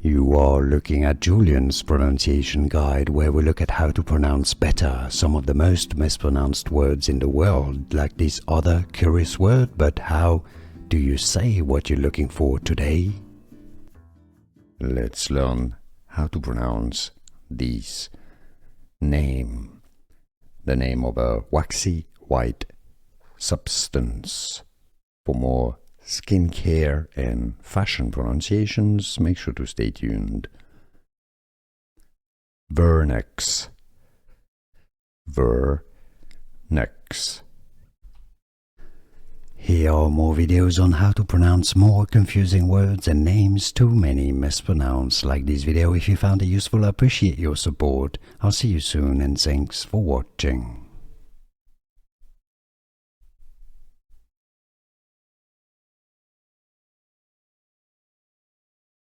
You are looking at Julian's pronunciation guide, where we look at how to pronounce better some of the most mispronounced words in the world, like this other curious word. But how do you say what you're looking for today? Let's learn how to pronounce this name, the name of a waxy white substance. For more skincare and fashion pronunciations, make sure to stay tuned. Vernix. Vernix. Here are more videos on how to pronounce more confusing words and names too many mispronounced. Like this video if you found it useful. I appreciate your support. I'll see you soon and thanks for watching.